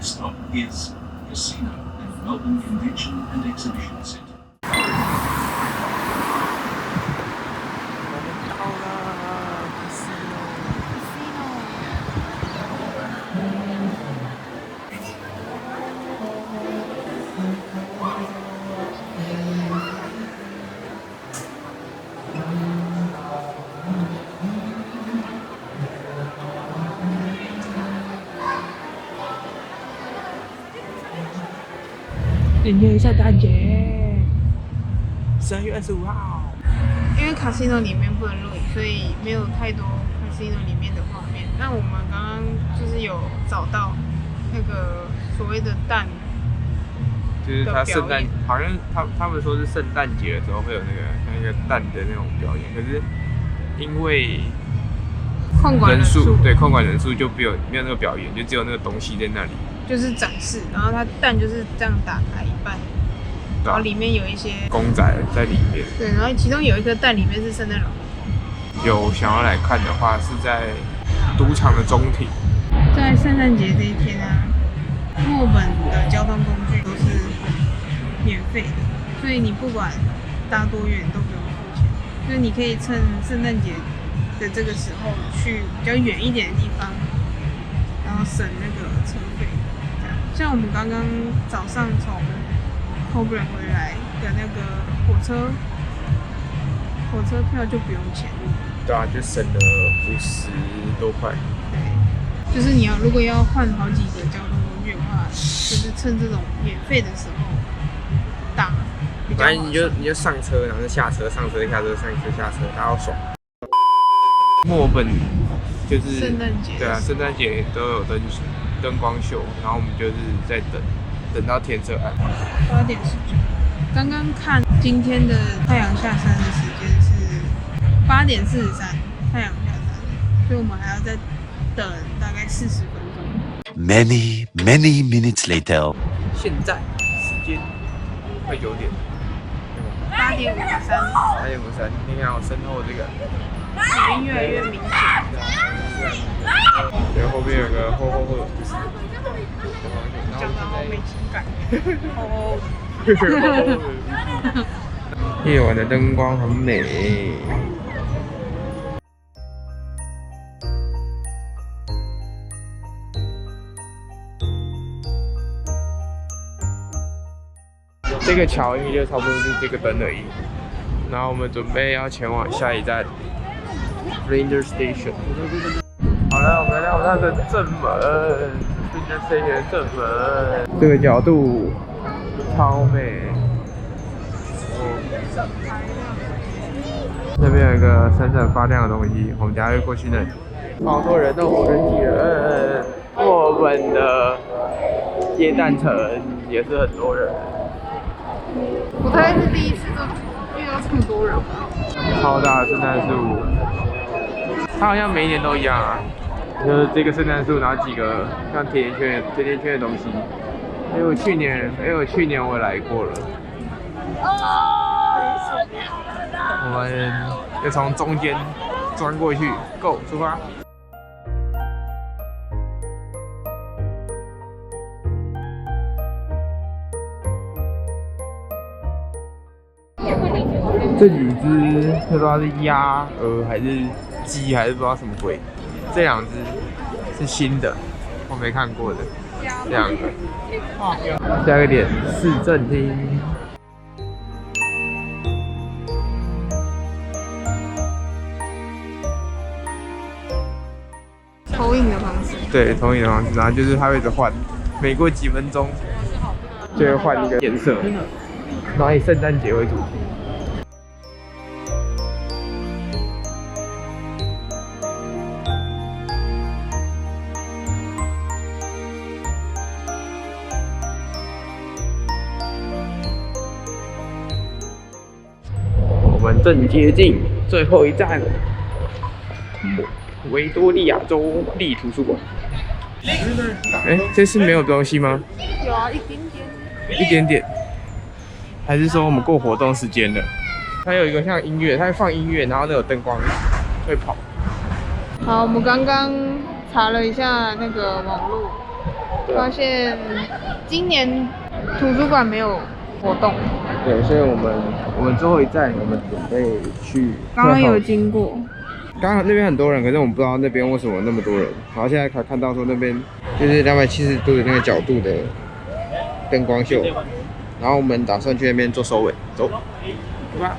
next stop is Casino and Melbourne Convention and Exhibition Centre. 今天圣诞节，3月25号。因为 casino 里面不能录影，所以没有太多 casino 里面的画面。那我们刚刚就是有找到那个所谓的蛋，就是他圣诞，好像他们说是圣诞节的时候会有那个蛋的那种表演，可是因为控管人数，对，控管人数就没有那个表演，就只有那个东西在那里。就是展示，然后它蛋就是这样打开一半，然后里面有一些公仔在里面。对，然后其中有一颗蛋里面是圣诞老公。有想要来看的话，是在赌场的中庭。在圣诞节这一天啊，墨尔本的交通工具都是免费的，所以你不管搭多远都不用付钱。就是你可以趁圣诞节的这个时候去比较远一点的地方，然后省那个车费。像我们刚刚早上从 Coburn 回来的那个火车票就不用钱，对啊，就省了50多块。对，就是你如果要换好几个交通工具的话，就是趁这种免费的时候打。反正你就上车，然后就下车，上车下车，上车下车，然后爽。墨尔本就是圣诞节，对啊，圣诞节都有灯光秀，然后我们就是在等到天色暗。8点19，刚刚看今天的太阳下山的时间是8点43，太阳下山，所以我们还要再等大概40分钟。Many minutes later， 现在时间快9点，8点53，你看我身后这个，已经越来越明显。对，后面有个厚的，就是讲得好没情感。夜晚的灯光很美。这个桥应该就差不多是这个灯而已。然后我们准备要前往下一站 Flinders Station。好了，我们来到它的正门 ，Flinders Station 的正门。这个角度超美。那边有一个闪闪发亮的东西，我们等下会过去那里。好多人哦，人挤人。墨尔本的耶诞城也是很多人。我大概是第一次遇到这么多人吧。超大的圣诞树，它好像每一年都一样啊，就是这个圣诞树，然后几个像甜甜圈的东西。因为我去年我来过了。我们要从中间钻过去 ，Go 出发。这几只不知道是鸭、鹅还是鸡，还是不知道什么鬼。这2只是新的，我没看过的。2个。下一个点，市政厅。投影的方式。对，投影的方式，然后就是它会一直换，每过几分钟就会换一个颜色，然后以圣诞节为主题。我们正接近最后一站，维多利亚州立图书馆。这次没有东西吗？有啊，一点点。还是说我们过活动时间了？它有一个像音乐，它会放音乐，然后那有灯光会跑。好，我们刚刚查了一下那个网络，对发现今年图书馆没有活动，对，所以我们最后一站，我们准备去。刚刚有经过，刚刚那边很多人，可是我们不知道那边为什么那么多人。然后现在才看到说那边就是270度的那个角度的灯光秀，然后我们打算去那边做收尾，走，走吧。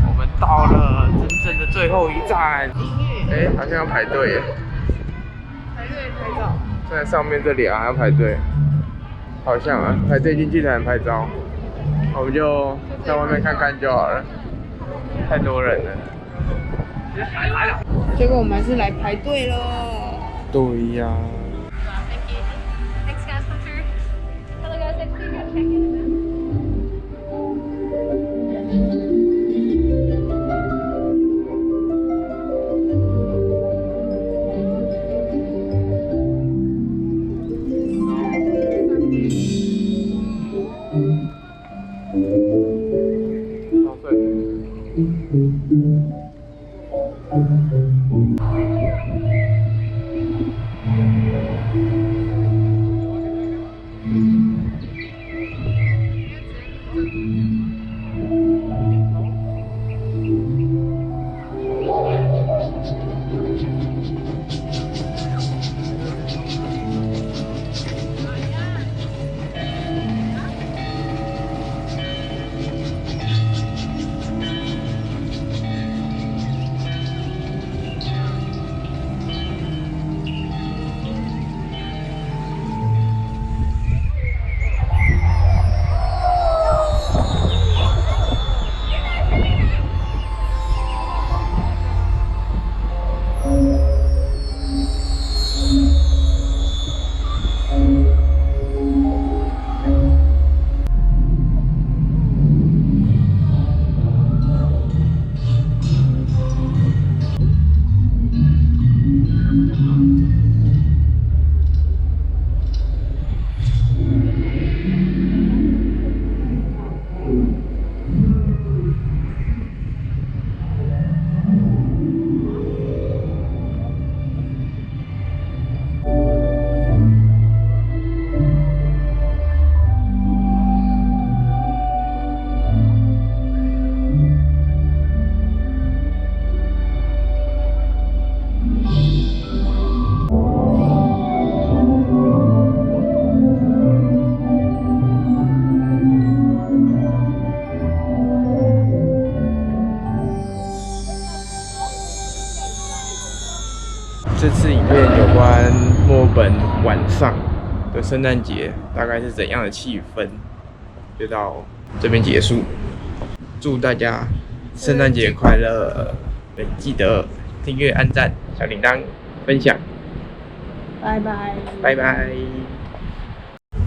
我们到了真正的最后一站，哎，好像要排队耶。排队拍照。在上面这里啊，还要排队，好像啊，排队进去才能拍照。我们就在外面看看就好了，太多人了。结果我们还是来排队了。对呀。Thank you. Thanks, guys. Come through. Hello, guys. Thanks for your check-in. 好睡。这次影片有关墨尔本晚上的圣诞节大概是怎样的气氛，就到这边结束。祝大家圣诞节快乐！对，记得订阅、按赞、小铃铛、分享，拜拜。拜拜。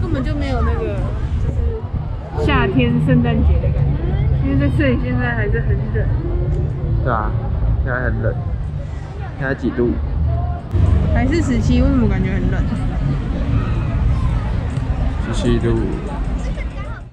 根本就没有那个就是夏天圣诞节的感觉，因为在这里现在还是很冷。对啊，现在很冷，现在几度？还是17，为什么感觉很冷？ 17度。